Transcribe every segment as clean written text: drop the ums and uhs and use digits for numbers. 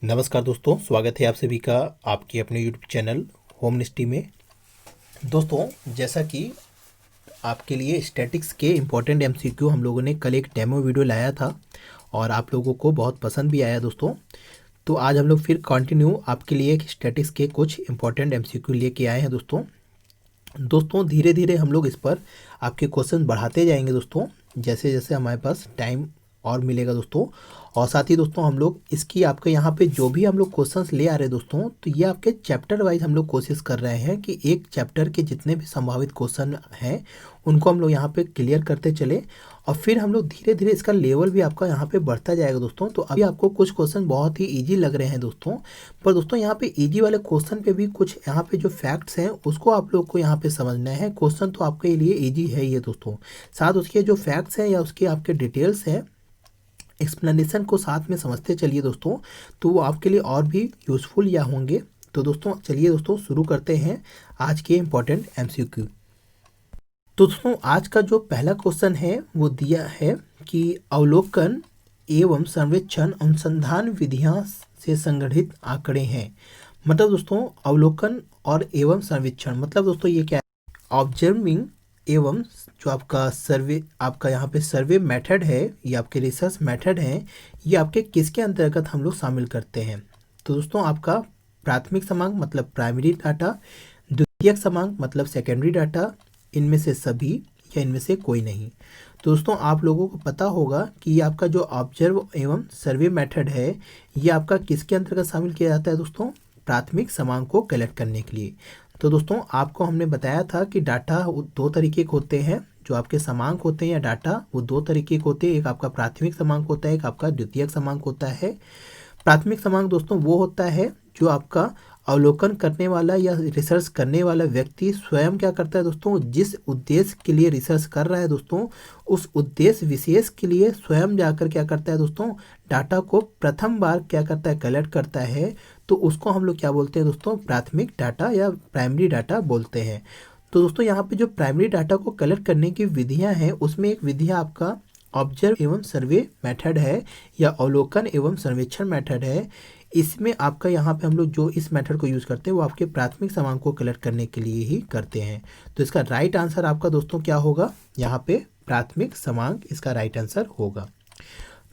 नमस्कार दोस्तों, स्वागत है आप सभी का आपके अपने यूट्यूब चैनल होमनिस्टी में। दोस्तों, जैसा कि आपके लिए स्टैटिक्स के इम्पोर्टेंट एमसीक्यू हम लोगों ने कल एक डेमो वीडियो लाया था और आप लोगों को बहुत पसंद भी आया दोस्तों। तो आज हम लोग फिर कंटिन्यू आपके लिए स्टैटिक्स के कुछ इम्पोर्टेंट एमसीक्यू लेके आए हैं दोस्तों धीरे धीरे हम लोग इस पर आपके क्वेश्चन बढ़ाते जाएंगे दोस्तों, जैसे जैसे हमारे पास टाइम और मिलेगा दोस्तों। और साथ ही दोस्तों हम लोग इसकी आपके यहाँ पे जो भी हम लोग क्वेश्चंस ले आ रहे हैं दोस्तों, तो ये आपके चैप्टर वाइज हम लोग कोशिश कर रहे हैं कि एक चैप्टर के जितने भी संभावित क्वेश्चन हैं उनको हम लोग यहाँ पे क्लियर करते चले और फिर हम लोग धीरे धीरे इसका लेवल भी आपका यहाँ पे बढ़ता जाएगा दोस्तों। तो अभी आपको कुछ क्वेश्चन बहुत ही ईजी लग रहे हैं दोस्तों, पर दोस्तों यहाँ पे ईजी वाले क्वेश्चन पे भी कुछ यहाँ पे जो फैक्ट्स हैं उसको आप लोग को यहाँ पे समझना है। क्वेश्चन तो आपके लिए ईजी है ये दोस्तों, साथ उसके जो फैक्ट्स हैं या उसके आपके डिटेल्स हैं, एक्सप्लेनेशन को साथ में समझते चलिए दोस्तों, तो वो आपके लिए और भी यूज़फुल या होंगे। तो दोस्तों चलिए दोस्तों शुरू करते हैं आज के इम्पोर्टेंट एमसीक्यू। तो दोस्तों आज का जो पहला क्वेश्चन है वो दिया है कि अवलोकन एवं सर्वेक्षण अनुसंधान विधियां से संगठित आंकड़े हैं। मतलब दोस्तों अवलोकन और एवं सर्वेक्षण मतलब दोस्तों ये क्या है, ऑब्जर्विंग एवं जो आपका सर्वे आपका यहाँ पे सर्वे मेथड है, ये आपके रिसर्च मेथड हैं, ये आपके किसके अंतर्गत हम लोग शामिल करते हैं। तो दोस्तों आपका प्राथमिक क्रमांक मतलब प्राइमरी डाटा, द्वितीयक क्रमांक मतलब सेकेंडरी डाटा, इनमें से सभी या इनमें से कोई नहीं। तो दोस्तों आप लोगों को पता होगा कि ये आपका जो ऑब्जर्व एवं सर्वे मेथड है ये आपका किसके अंतर्गत शामिल किया जाता है दोस्तों, प्राथमिक क्रमांक को कलेक्ट करने के लिए। तो दोस्तों आपको हमने बताया था कि डाटा दो तरीके के होते हैं, जो आपके क्रमांक होते हैं या डाटा वो दो तरीके के होते हैं, एक आपका प्राथमिक क्रमांक होता है, एक आपका द्वितीयक क्रमांक होता है। प्राथमिक क्रमांक दोस्तों वो होता है जो आपका अवलोकन करने वाला या रिसर्च करने वाला व्यक्ति स्वयं क्या करता है दोस्तों, जिस उद्देश्य के लिए रिसर्च कर रहा है दोस्तों उस उद्देश्य विशेष के लिए स्वयं जाकर क्या करता है दोस्तों, डाटा को प्रथम बार क्या करता है, कलेक्ट करता है। तो उसको हम लोग क्या बोलते हैं दोस्तों, प्राथमिक डाटा या प्राइमरी डाटा बोलते हैं। तो दोस्तों यहाँ पे जो प्राइमरी डाटा को कलेक्ट करने की विधियाँ हैं उसमें एक विधि आपका ऑब्जर्व एवं सर्वे मेथड है या अवलोकन एवं सर्वेक्षण मेथड है। इसमें आपका यहाँ पे हम लोग जो इस मेथड को यूज़ करते हैं वो आपके प्राथमिक क्रमांक को कलेक्ट करने के लिए ही करते हैं। तो इसका राइट आंसर आपका दोस्तों क्या होगा, यहाँ पे प्राथमिक क्रमांक इसका राइट आंसर होगा।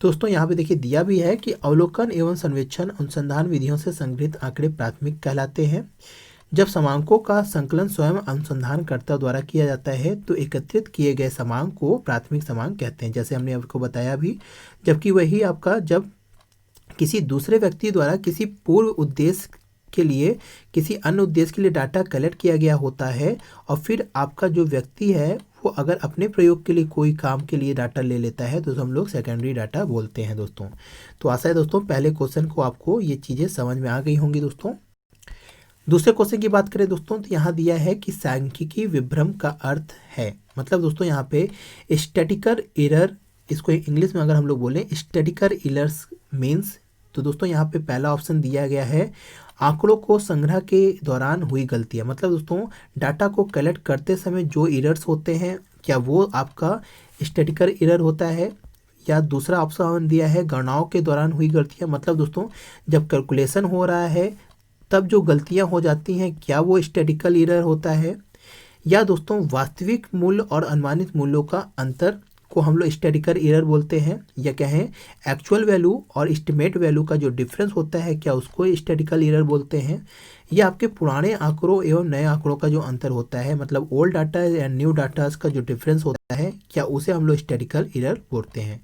दोस्तों यहाँ पे देखिए दिया भी है कि अवलोकन एवं सर्वेक्षण अनुसंधान विधियों से संग्रहित आंकड़े प्राथमिक कहलाते हैं। जब क्रमांकों का संकलन स्वयं अनुसंधानकर्ता द्वारा किया जाता है तो एकत्रित किए गए क्रमांक को प्राथमिक क्रमांक कहते हैं, जैसे हमने आपको बताया भी। जबकि वही आपका जब किसी दूसरे व्यक्ति द्वारा किसी पूर्व उद्देश्य के लिए किसी अन्य उद्देश्य के लिए डाटा कलेक्ट किया गया होता है और फिर आपका जो व्यक्ति है वो अगर अपने प्रयोग के लिए कोई काम के लिए डाटा ले लेता है तो हम लोग सेकेंडरी डाटा बोलते हैं दोस्तों। तो आशा है दोस्तों पहले क्वेश्चन को आपको ये चीज़ें समझ में आ गई होंगी दोस्तों। दूसरे क्वेश्चन की बात करें दोस्तों तो यहाँ दिया है कि सांख्यिकी विभ्रम का अर्थ है। मतलब दोस्तों यहाँ पे स्टैटिकल एरर, इसको इंग्लिश में अगर हम लोग बोलें स्टैटिकल एरर्स मीन्स, तो दोस्तों यहाँ पे पहला ऑप्शन दिया गया है आंकड़ों को संग्रह के दौरान हुई गलतियाँ। मतलब दोस्तों डाटा को कलेक्ट करते समय जो एरर्स होते हैं क्या वो आपका स्टैटिकल एरर होता है, या दूसरा ऑप्शन दिया है गणनाओं के दौरान हुई गलतियाँ। मतलब दोस्तों जब कैलकुलेशन हो रहा है तब जो गलतियाँ हो जाती हैं क्या वो स्टैटिकल एरर होता है, या दोस्तों वास्तविक मूल्य और अनुमानित मूल्यों का अंतर को हम लोग स्टैटिकल एरर बोलते हैं, या कहें एक्चुअल वैल्यू और एस्टिमेट वैल्यू का जो डिफरेंस होता है क्या उसको स्टैटिकल एरर बोलते हैं, या आपके पुराने आंकड़ों एवं नए आंकड़ों का जो अंतर होता है मतलब ओल्ड डाटा या न्यू डाटा का जो डिफरेंस होता है क्या उसे हम लोग स्टैटिकल एरर बोलते हैं।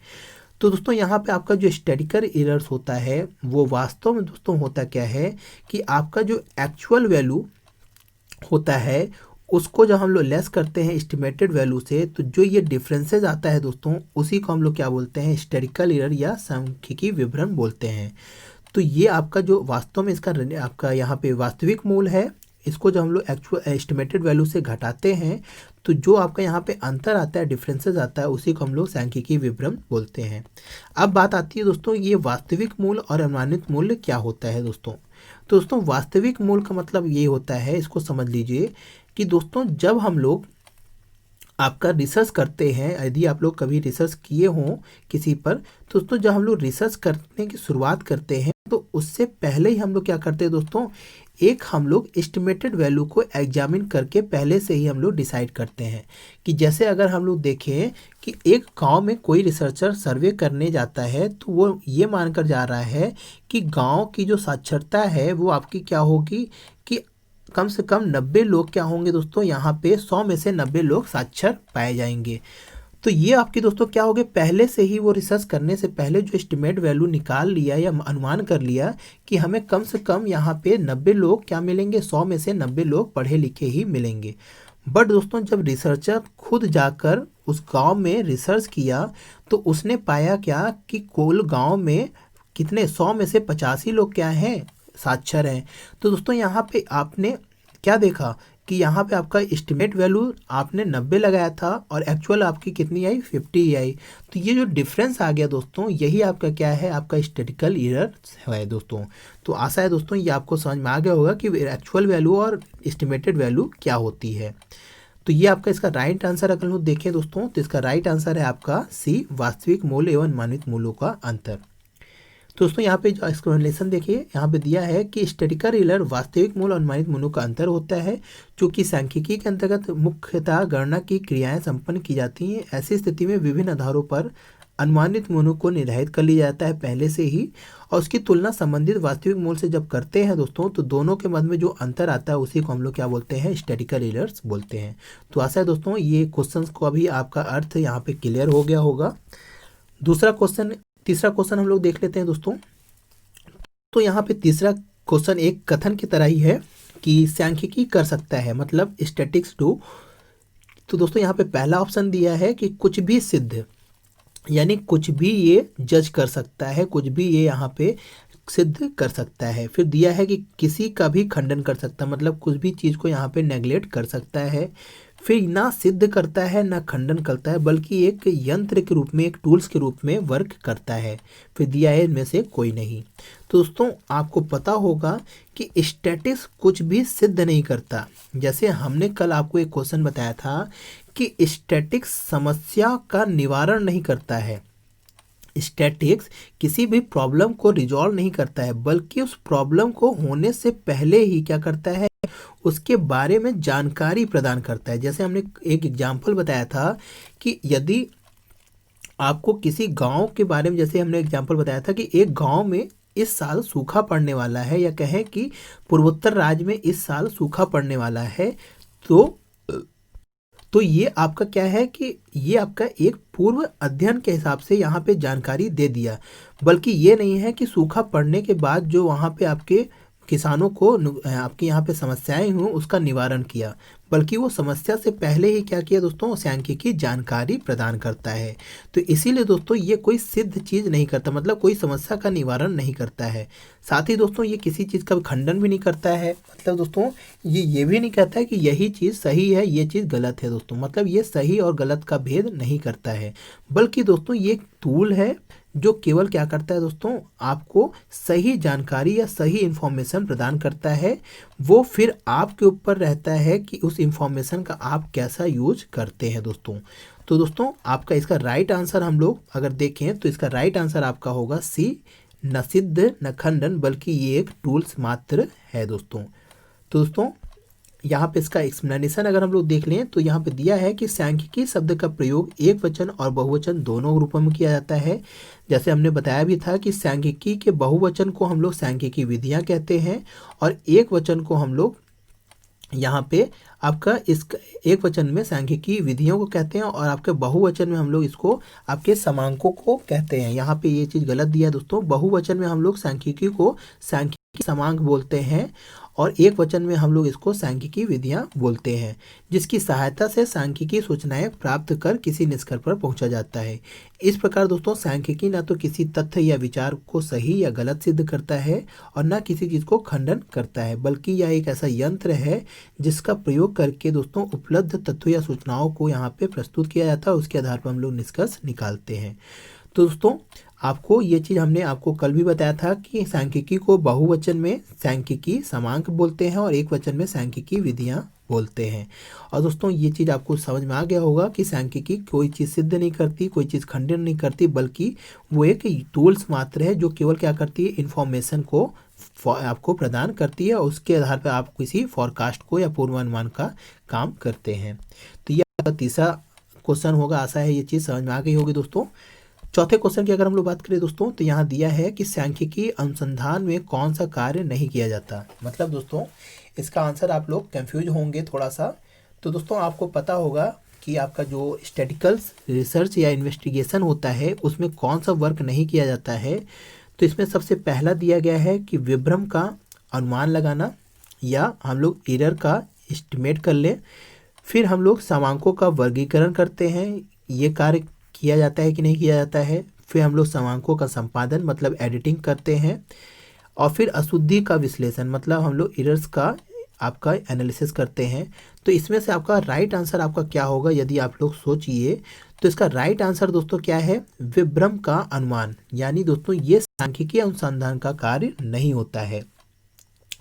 तो दोस्तों यहाँ पे आपका जो स्टैटिकल एरर्स होता है वो वास्तव में दोस्तों होता क्या है कि आपका जो एक्चुअल वैल्यू होता है उसको जब हम लोग लेस करते हैं एस्टिमेटेड वैल्यू से तो जो ये डिफरेंसेस आता है दोस्तों उसी को हम लोग क्या बोलते हैं, स्टैटिकल एरर या सांख्यिकी विभ्रम बोलते हैं। तो ये आपका जो वास्तव में इसका आपका यहाँ पे वास्तविक मूल्य है, इसको जब हम लोग एक्चुअल एस्टिमेटेड वैल्यू से घटाते हैं तो जो आपका यहाँ पे अंतर आता है, डिफरेंसेस आता है, उसी को हम लोग सांख्यिकी विभ्रम बोलते हैं। अब बात आती है दोस्तों ये वास्तविक मूल्य और अनुमानित मूल्य क्या होता है दोस्तों। तो दोस्तों वास्तविक मूल्य का मतलब ये होता है, इसको समझ लीजिए कि दोस्तों जब हम लोग आपका रिसर्च करते हैं, यदि आप लोग कभी रिसर्च किए हों किसी पर, तो दोस्तों जब हम लोग रिसर्च करने की शुरुआत करते हैं तो उससे पहले ही हम लोग क्या करते हैं दोस्तों, एक हम लोग एस्टिमेटेड वैल्यू को एग्जामिन करके पहले से ही हम लोग डिसाइड करते हैं कि जैसे अगर हम लोग देखें कि एक गांव में कोई रिसर्चर सर्वे करने जाता है तो वो ये मानकर जा रहा है कि गांव की जो साक्षरता है वो आपकी क्या होगी कि कम से कम 90 लोग क्या होंगे दोस्तों, यहाँ पे 100 में से 90 लोग साक्षर पाए जाएंगे। तो ये आपके दोस्तों क्या हो गए, पहले से ही वो रिसर्च करने से पहले जो एस्टिमेट वैल्यू निकाल लिया या अनुमान कर लिया कि हमें कम से कम यहाँ पे 90 लोग क्या मिलेंगे, 100 में से 90 लोग पढ़े लिखे ही मिलेंगे। बट दोस्तों जब रिसर्चर खुद जाकर उस गांव में रिसर्च किया तो उसने पाया क्या कि कुल गांव में कितने 100 में से 85 लोग क्या हैं, साक्षर हैं। तो दोस्तों यहाँ पे आपने क्या देखा कि यहाँ पे आपका एस्टिमेट वैल्यू आपने 90 लगाया था और एक्चुअल आपकी कितनी आई, 50 आई। तो ये जो डिफरेंस आ गया दोस्तों, यही आपका क्या है, आपका स्टैटिस्टिकल एरर है दोस्तों। तो आशा है दोस्तों ये आपको समझ में आ गया होगा कि एक्चुअल वैल्यू और एस्टिमेटेड वैल्यू क्या होती है। तो ये आपका इसका राइट आंसर अगर हम देखें दोस्तों तो इसका राइट आंसर है आपका सी, वास्तविक मूल्य एवं अनुमानित मूल्यों का अंतर। तो दोस्तों यहाँ पे जो एक्सप्लेनेशन देखिए, यहाँ पे दिया है कि स्टैटिस्टिकल एरर वास्तविक मूल्य और अनुमानित मूल्यों का अंतर होता है, जो कि सांख्यिकी के अंतर्गत मुख्यतः गणना की क्रियाएं संपन्न की जाती हैं। ऐसी स्थिति में विभिन्न आधारों पर अनुमानित मूल्यों को निर्धारित कर लिया जाता है पहले से ही, और उसकी तुलना संबंधित वास्तविक मूल्य से जब करते हैं दोस्तों तो दोनों के मध्य में जो अंतर आता है उसी को हम लोग क्या बोलते हैं, स्टैटिस्टिकल एरर्स बोलते हैं। तो आशा है दोस्तों ये क्वेश्चन को अभी आपका अर्थ यहाँ पे क्लियर हो गया होगा। तीसरा क्वेश्चन हम लोग देख लेते हैं दोस्तों। तो यहाँ पे तीसरा क्वेश्चन एक कथन की तरह ही है कि सांख्यिकी कर सकता है, मतलब स्टैटिस्टिक्स डू। तो दोस्तों यहाँ पे पहला ऑप्शन दिया है कि कुछ भी सिद्ध, यानी कुछ भी ये जज कर सकता है, कुछ भी ये यहाँ पे सिद्ध कर सकता है। फिर दिया है कि किसी का भी खंडन कर सकता है, मतलब कुछ भी चीज़ को यहाँ पे नेगलेक्ट कर सकता है। फिर ना सिद्ध करता है ना खंडन करता है, बल्कि एक यंत्र के रूप में, एक टूल्स के रूप में वर्क करता है। फिर दिया है इनमें से कोई नहीं। तो दोस्तों आपको पता होगा कि स्टैटिस्टिक्स कुछ भी सिद्ध नहीं करता। जैसे हमने कल आपको एक क्वेश्चन बताया था कि स्टैटिस्टिक्स समस्या का निवारण नहीं करता है, स्टैटिस्टिक्स किसी भी प्रॉब्लम को रिजॉल्व नहीं करता है, बल्कि उस प्रॉब्लम को होने से पहले ही क्या करता है, उसके बारे में जानकारी प्रदान करता है। जैसे हमने एक एग्जाम्पल बताया था कि यदि आपको किसी गांव के बारे में, जैसे हमने एग्जाम्पल बताया था कि एक गांव में इस साल सूखा पड़ने वाला है, या कहें कि पूर्वोत्तर राज्य में इस साल सूखा पड़ने वाला है, तो ये आपका क्या है कि ये आपका एक पूर्व अध्ययन के हिसाब से यहाँ पे जानकारी दे दिया, बल्कि ये नहीं है कि सूखा पड़ने के बाद जो वहाँ पे आपके किसानों को आपके यहाँ पे समस्याएं हुई उसका निवारण किया, बल्कि वो समस्या से पहले ही क्या किया दोस्तों, सांख्यिकी जानकारी प्रदान करता है। तो इसीलिए दोस्तों ये कोई सिद्ध चीज़ नहीं करता, मतलब कोई समस्या का निवारण नहीं करता है। साथ ही दोस्तों ये किसी चीज़ का खंडन भी नहीं करता है, मतलब दोस्तों ये भी नहीं कहता है कि यही चीज़ सही है, ये चीज़ गलत है दोस्तों, मतलब ये सही और गलत का भेद नहीं करता है। बल्कि दोस्तों ये एक टूल है जो केवल क्या करता है दोस्तों, आपको सही जानकारी या सही इंफॉर्मेशन प्रदान करता है। वो फिर आपके ऊपर रहता है कि उस इंफॉर्मेशन का आप कैसा यूज करते हैं दोस्तों। तो दोस्तों आपका इसका राइट आंसर हम लोग अगर देखें तो इसका राइट आंसर आपका होगा सी, न सिद्ध न खंडन, बल्कि ये एक टूल्स मात्र है दोस्तों। तो दोस्तों यहाँ पे इसका एक्सप्लेनेशन अगर हम लोग देख लें तो यहाँ पे दिया है कि सांख्यिकी शब्द का प्रयोग एक वचन और बहुवचन दोनों रूपों में किया जाता है। जैसे हमने बताया भी था कि सांख्यिकी के बहुवचन को हम लोग सांख्यिकी विधियाँ कहते हैं, और एक वचन को हम लोग यहाँ पे आपका इस एक वचन में सांख्यिकी विधियों को कहते हैं, और आपके बहुवचन में हम लोग इसको आपके समांकों को कहते हैं। यहाँ पे ये चीज़ गलत दिया दोस्तों, बहुवचन में हम लोग सांख्यिकी को सांख्यिकी समांक बोलते हैं, और एक वचन में हम लोग इसको सांख्यिकी विधियाँ बोलते हैं, जिसकी सहायता से सांख्यिकी सूचनाएं प्राप्त कर किसी निष्कर्ष पर पहुंचा जाता है। इस प्रकार दोस्तों सांख्यिकी ना तो किसी तथ्य या विचार को सही या गलत सिद्ध करता है और ना किसी चीज़ को खंडन करता है, बल्कि यह एक ऐसा यंत्र है जिसका प्रयोग करके दोस्तों उपलब्ध तथ्यों या सूचनाओं को यहाँ पे प्रस्तुत किया जाता है, उसके आधार पर हम लोग निष्कर्ष निकालते हैं। तो दोस्तों आपको ये चीज़ हमने आपको कल भी बताया था कि सांख्यिकी को बहुवचन में सांख्यिकी समांक बोलते हैं और एक वचन में सांख्यिकी विधियाँ बोलते हैं। और दोस्तों ये चीज़ आपको समझ में आ गया होगा कि सांख्यिकी कोई चीज़ सिद्ध नहीं करती, कोई चीज़ खंडन नहीं करती, बल्कि वो एक टूल्स मात्र है जो केवल क्या करती है, इन्फॉर्मेशन को आपको प्रदान करती है और उसके आधार पर आप किसी फॉरकास्ट को या पूर्वानुमान का काम करते हैं। तो ये आपका तीसरा क्वेश्चन होगा। आशा है ये चीज़ समझ में आ गई होगी दोस्तों। चौथे क्वेश्चन की अगर हम लोग बात करें दोस्तों, तो यहाँ दिया है कि सांख्यिकी अनुसंधान में कौन सा कार्य नहीं किया जाता। मतलब दोस्तों इसका आंसर आप लोग कंफ्यूज होंगे थोड़ा सा। तो दोस्तों आपको पता होगा कि आपका जो स्टैटिकल रिसर्च या इन्वेस्टिगेशन होता है उसमें कौन सा वर्क नहीं किया जाता है। तो इसमें सबसे पहला दिया गया है कि विभ्रम का अनुमान लगाना या हम लोग एरर का एस्टिमेट कर ले। फिर हम लोग समांकों का वर्गीकरण करते हैं, ये कार्य किया जाता है कि नहीं किया जाता है। फिर हम लोग समांकों का संपादन मतलब एडिटिंग करते हैं। और फिर अशुद्धि का विश्लेषण मतलब हम लोग एरर्स का आपका एनालिसिस करते हैं। तो इसमें से आपका राइट आंसर आपका क्या होगा यदि आप लोग सोचिए, तो इसका राइट आंसर दोस्तों क्या है, विभ्रम का अनुमान। यानी दोस्तों ये सांख्यिकीय अनुसंधान का कार्य नहीं होता है।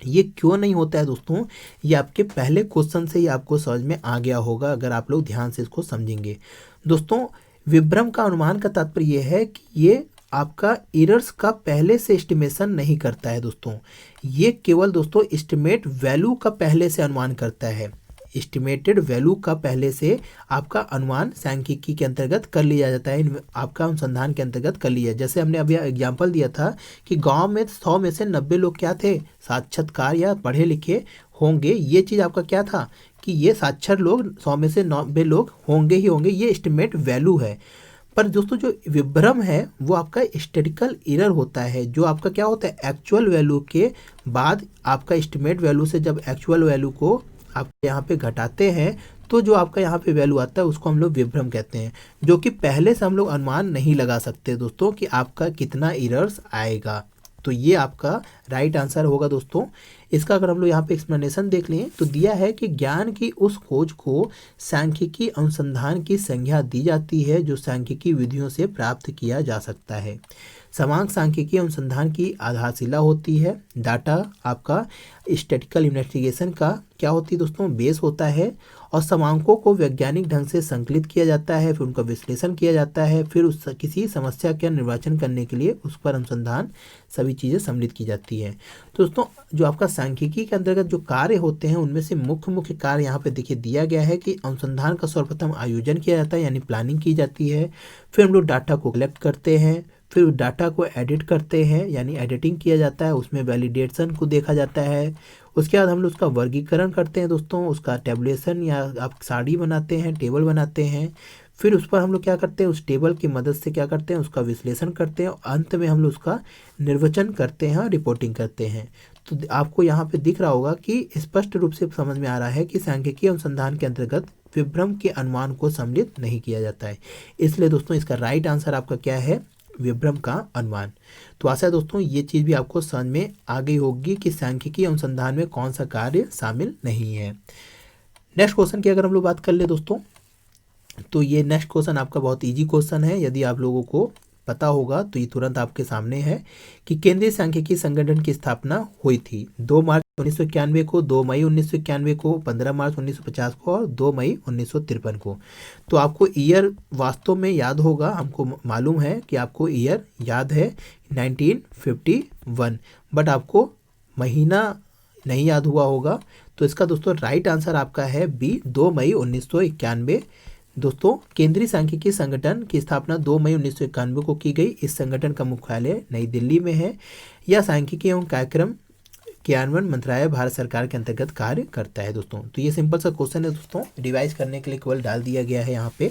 ये क्यों नहीं होता है दोस्तों, ये आपके पहले क्वेश्चन से ही आपको समझ में आ गया होगा अगर आप लोग ध्यान से इसको समझेंगे। दोस्तों विभ्रम का अनुमान का तात्पर्य यह है कि ये आपका एरर्स का पहले से एस्टिमेशन नहीं करता है दोस्तों। ये केवल दोस्तों एस्टिमेट वैल्यू का पहले से अनुमान करता है। एस्टिमेटेड वैल्यू का पहले से आपका अनुमान सांख्यिकी के अंतर्गत कर लिया जाता है, आपका अनुसंधान के अंतर्गत कर लिया। जैसे हमने अभी एग्जांपल दिया था कि गांव में 100 में से 90 लोग क्या थे, साक्षरकार या पढ़े लिखे होंगे। ये चीज़ आपका क्या था कि ये साक्षर लोग 100 में से 90 लोग होंगे ही होंगे, ये एस्टिमेट वैल्यू है। पर दोस्तों जो विभ्रम है वो आपका स्टैटिकल एरर होता है, जो आपका क्या होता है एक्चुअल वैल्यू के बाद आपका एस्टिमेट वैल्यू से जब एक्चुअल वैल्यू को आप यहाँ पे घटाते हैं तो जो आपका यहाँ पे वैल्यू आता है उसको हम लोग विभ्रम कहते हैं, जो कि पहले से हम लोग अनुमान नहीं लगा सकते दोस्तों कि आपका कितना एरर्स आएगा। तो ये आपका राइट आंसर होगा दोस्तों। इसका अगर हम लोग यहाँ पे एक्सप्लेनेशन देख लें तो दिया है कि ज्ञान की उस खोज को सांख्यिकी अनुसंधान की संज्ञा दी जाती है जो सांख्यिकी विधियों से प्राप्त किया जा सकता है। समांक सांख्यिकी अनुसंधान की आधारशिला होती है। डाटा आपका स्टैटिकल इन्वेस्टिगेशन का क्या होती है दोस्तों, बेस होता है। और समांकों को वैज्ञानिक ढंग से संकलित किया जाता है, फिर उनका विश्लेषण किया जाता है, फिर उस किसी समस्या का निर्वाचन करने के लिए उस पर अनुसंधान सभी चीज़ें सम्मिलित की जाती है। तो दोस्तों जो आपका सांख्यिकी के अंतर्गत जो कार्य होते हैं उनमें से मुख्य कार्य यहाँ पे देखिए दिया गया है कि अनुसंधान का सर्वप्रथम आयोजन किया जाता है यानी प्लानिंग की जाती है। फिर हम लोग डाटा को कलेक्ट करते हैं, फिर डाटा को एडिट करते हैं यानी एडिटिंग किया जाता है, उसमें वैलिडेशन को देखा जाता है। उसके बाद हम लोग उसका वर्गीकरण करते हैं दोस्तों, उसका टेबुलेशन या आप सारणी बनाते हैं, टेबल बनाते हैं। फिर उस पर हम लोग क्या करते हैं, उस टेबल की मदद से क्या करते हैं, उसका विश्लेषण करते हैं और अंत में हम लोग उसका निर्वचन करते हैं और रिपोर्टिंग करते हैं। तो आपको यहाँ पे दिख रहा होगा कि स्पष्ट रूप से समझ में आ रहा है कि सांख्यिकीय अनुसंधान के अंतर्गत विभ्रम के अनुमान को सम्मिलित नहीं किया जाता है। इसलिए दोस्तों इसका राइट आंसर आपका क्या है, विभ्रम का अनुमान। तो आशा है दोस्तों ये चीज़ भी आपको समझ में आ गई होगी कि सांख्यिकी अनुसंधान में कौन सा कार्य शामिल नहीं है। नेक्स्ट क्वेश्चन की अगर हम लोग बात कर ले दोस्तों, तो ये नेक्स्ट क्वेश्चन आपका बहुत इजी क्वेश्चन है। यदि आप लोगों को पता होगा तो ये तुरंत आपके सामने है कि केंद्रीय सांख्यिकी संगठन की स्थापना हुई थी 2 मार्च 1991 को, 2 मई 1991 को, 15 मार्च 1950 को और 2 मई 1953 को। तो आपको ईयर वास्तव में याद होगा, हमको मालूम है कि आपको ईयर याद है 1951, बट आपको महीना नहीं याद हुआ होगा। तो इसका दोस्तों राइट आंसर आपका है बी, 2 मई 1991। दोस्तों केंद्रीय सांख्यिकी संगठन की स्थापना 2 मई 1991 को की गई। इस संगठन का मुख्यालय नई दिल्ली में है। यह सांख्यिकी एवं कार्यक्रम क्रियान्वयन मंत्रालय भारत सरकार के अंतर्गत कार्य करता है दोस्तों। तो ये सिंपल सा क्वेश्चन है दोस्तों, रिवाइज करने के लिए केवल डाल दिया गया है यहाँ पे।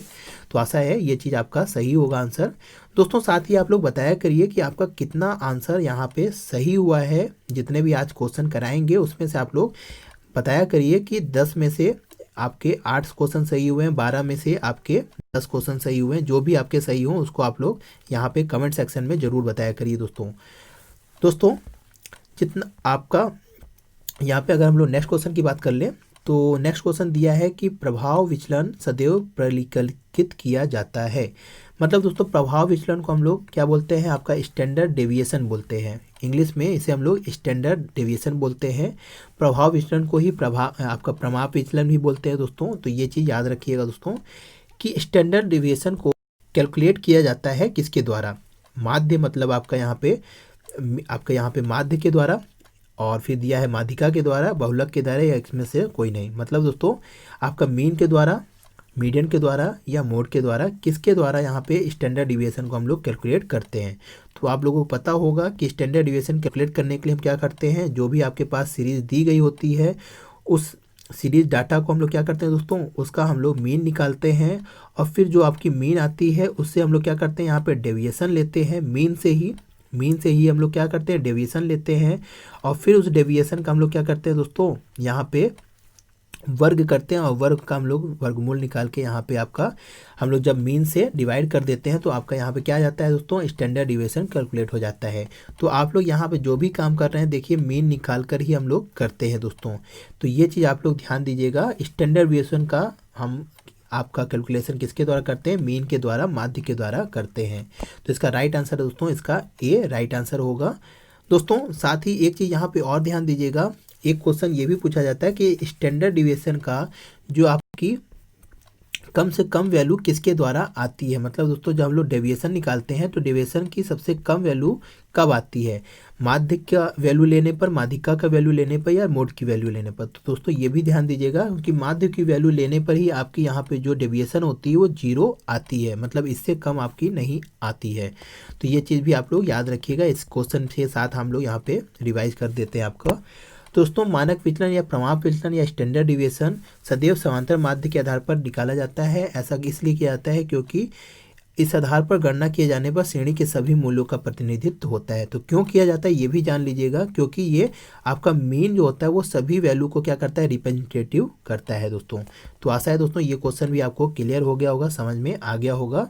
तो आशा है ये चीज़ आपका सही होगा आंसर दोस्तों। साथ ही आप लोग बताया करिए कि आपका कितना आंसर यहाँ पे सही हुआ है। जितने भी आज क्वेश्चन कराएंगे उसमें से आप लोग बताया करिए कि 10 में से आपके 8 क्वेश्चन सही हुए हैं, 12 में से आपके 10 क्वेश्चन सही हुए हैं। जो भी आपके सही हों उसको आप लोग यहाँ पे कमेंट सेक्शन में ज़रूर बताया करिए दोस्तों जितना आपका यहाँ पे अगर हम लोग नेक्स्ट क्वेश्चन की बात कर लें तो नेक्स्ट क्वेश्चन दिया है कि प्रभाव विचलन सदैव परिकलित किया जाता है। मतलब दोस्तों प्रभाव विचलन को हम लोग क्या बोलते हैं, आपका स्टैंडर्ड डेविएशन बोलते हैं। इंग्लिश में इसे हम लोग स्टैंडर्ड डेविएशन बोलते हैं। प्रभाव विचलन को ही आपका प्रमाप विचलन भी बोलते हैं दोस्तों। तो ये चीज़ याद रखिएगा दोस्तों कि स्टैंडर्ड डेविएशन को कैलकुलेट किया जाता है किसके द्वारा, माध्य, मतलब आपका यहाँ पे माध्य के द्वारा, और फिर दिया है माध्यिका के द्वारा, बहुलक के द्वारा, या इसमें से कोई नहीं। मतलब दोस्तों आपका मीन के द्वारा, मीडियन के द्वारा, या मोड के द्वारा, किसके द्वारा यहाँ पे स्टैंडर्ड डिविएशन को हम लोग कैलकुलेट करते हैं। तो आप लोगों को पता होगा कि स्टैंडर्ड डिविएशन कैलकुलेट करने के लिए हम क्या करते हैं, जो भी आपके पास सीरीज दी गई होती है उस सीरीज डाटा को हम लोग क्या करते हैं दोस्तों, उसका हम लोग मीन निकालते हैं, और फिर जो आपकी मीन आती है उससे हम लोग क्या करते हैं, यहाँ पे डेविएशन लेते हैं। मीन से ही हम लोग क्या करते हैं, डेविएशन लेते हैं, और फिर उस डेविएशन का हम लोग क्या करते हैं दोस्तों, यहाँ पे वर्ग करते हैं, और वर्ग का हम लोग वर्गमूल निकाल के यहाँ पे आपका हम लोग जब मीन से डिवाइड कर देते हैं तो आपका यहाँ पे क्या आ जाता है दोस्तों, स्टैंडर्ड डिविएशन कैलकुलेट हो जाता है। तो आप लोग यहाँ पे जो भी काम कर रहे हैं देखिए मीन निकाल कर ही हम लोग करते हैं दोस्तों। तो ये चीज़ आप लोग ध्यान दीजिएगा, स्टैंडर्ड डिविएशन का हम आपका कैलकुलेशन किसके द्वारा करते हैं, मीन के द्वारा, माध्य के द्वारा करते हैं। तो इसका राइट आंसर है दोस्तों, इसका ए राइट आंसर होगा दोस्तों। साथ ही एक चीज़ यहाँ पे और ध्यान दीजिएगा, एक क्वेश्चन ये भी पूछा जाता है कि स्टैंडर्ड डिविएशन का जो आपकी कम से कम वैल्यू किसके द्वारा आती है। मतलब दोस्तों जब हम लोग डेविएशन निकालते हैं तो डेविएशन की सबसे कम वैल्यू कब आती है, माध्य का वैल्यू लेने पर, माध्यिका का वैल्यू लेने पर, या मोड की वैल्यू लेने पर। तो दोस्तों ये भी ध्यान दीजिएगा क्योंकि माध्य की वैल्यू लेने पर ही आपकी यहाँ पे जो डेविएशन होती है वो 0 आती है, मतलब इससे कम आपकी नहीं आती है। तो ये चीज़ भी आप लोग याद रखिएगा, इस क्वेश्चन के साथ हम लोग यहाँ पे रिवाइज कर देते हैं आपका। दोस्तों मानक विचलन या प्रमाप विचलन या स्टैंडर्ड डिविएशन सदैव समांतर माध्य के आधार पर निकाला जाता है। ऐसा इसलिए किया जाता है क्योंकि इस आधार पर गणना किए जाने पर श्रेणी के सभी मूल्यों का प्रतिनिधित्व होता है। तो क्यों किया जाता है ये भी जान लीजिएगा, क्योंकि ये आपका मीन जो होता है वो सभी वैल्यू को क्या करता है, रिप्रेजेंटेटिव करता है दोस्तों। तो आशा है दोस्तों ये क्वेश्चन भी आपको क्लियर हो गया होगा, समझ में आ गया होगा।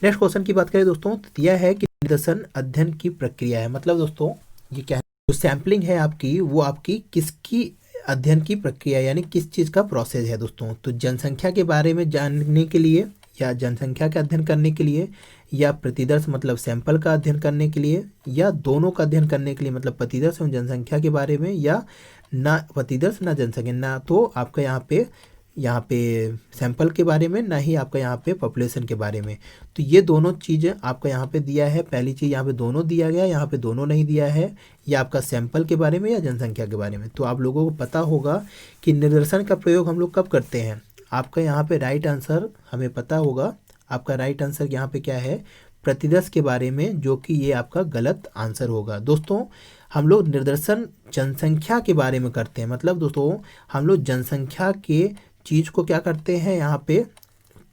नेक्स्ट क्वेश्चन की बात करें दोस्तों, तो यह है कि निदर्शन अध्ययन की प्रक्रिया है। मतलब दोस्तों ये क्या है, जो सैम्पलिंग है आपकी वो आपकी किसकी अध्ययन की प्रक्रिया यानी किस चीज़ का प्रोसेस है दोस्तों। तो जनसंख्या के बारे में जानने के लिए, या जनसंख्या का अध्ययन करने के लिए, या प्रतिदर्श मतलब सैंपल का अध्ययन करने के लिए, या दोनों का अध्ययन करने के लिए, मतलब प्रतिदर्श एवं जनसंख्या के बारे में, या ना प्रतिदर्श ना जनसंख्या, ना तो आपका यहाँ पे सैंपल के बारे में, ना ही आपका यहाँ पे पॉपुलेशन के बारे में। तो ये दोनों चीज़ें आपका यहाँ पे दिया है। पहली चीज़ यहाँ पे दोनों दिया गया, यहाँ पे दोनों नहीं दिया है, या आपका सैंपल के बारे में या जनसंख्या के बारे में। तो आप लोगों को पता होगा कि निदर्शन का प्रयोग हम लोग कब करते हैं। आपका यहाँ पे राइट आंसर हमें पता होगा, आपका राइट आंसर यहाँ पे क्या है, प्रतिदर्श के बारे में, जो कि ये आपका गलत आंसर होगा। दोस्तों हम लोग निदर्शन जनसंख्या के बारे में करते हैं। मतलब दोस्तों हम लोग जनसंख्या के चीज़ को क्या करते हैं, यहाँ पे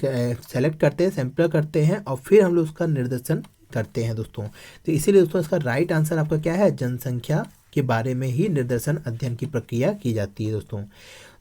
सेलेक्ट करते हैं, सैंपल करते हैं, और फिर हम लोग उसका निर्देशन करते हैं दोस्तों। तो इसीलिए दोस्तों इसका राइट आंसर आपका क्या है, जनसंख्या के बारे में ही निर्देशन अध्ययन की प्रक्रिया की जाती है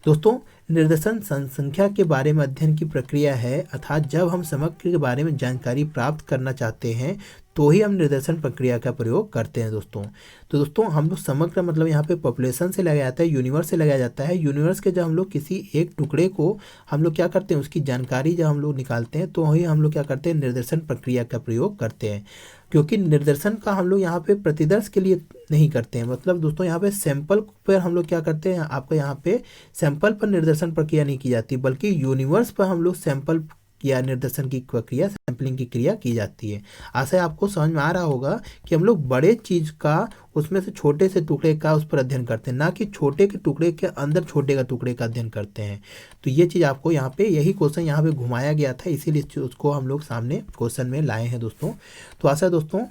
दोस्तों निर्देशन जनसंख्या के बारे में अध्ययन की प्रक्रिया है, अर्थात जब हम समग्र के बारे में जानकारी प्राप्त करना चाहते हैं तो ही हम निर्देशन प्रक्रिया का प्रयोग करते हैं दोस्तों। तो दोस्तों हम लोग समग्र मतलब यहाँ पे पॉपुलेशन से लगाया जाता है, यूनिवर्स से लगाया जाता है। यूनिवर्स के जब हम लोग किसी एक टुकड़े को हम लोग क्या करते हैं, उसकी जानकारी जब हम लोग निकालते हैं तो ही हम लोग क्या करते हैं, निर्देशन प्रक्रिया का प्रयोग करते हैं। क्योंकि निर्देशन का हम लोग यहाँ पे प्रतिदर्श के लिए नहीं करते हैं। मतलब दोस्तों यहाँ पे सैंपल पर हम लोग क्या करते हैं, आपका यहाँ पे सैंपल पर निर्देशन प्रक्रिया नहीं की जाती, बल्कि यूनिवर्स पर हम लोग सैंपल या निर्देशन की प्रक्रिया, सैंपलिंग की क्रिया की जाती है। आशा है आपको समझ में आ रहा होगा कि हम लोग बड़े चीज़ का उसमें से छोटे से टुकड़े का उस पर अध्ययन करते हैं, ना कि छोटे के टुकड़े के अंदर छोटे का टुकड़े का अध्ययन करते हैं। तो ये चीज़ आपको यहाँ पे, यही क्वेश्चन यहाँ पे घुमाया गया था, इसीलिए उसको हम लोग सामने क्वेश्चन में लाए हैं दोस्तों। तो आशा है दोस्तों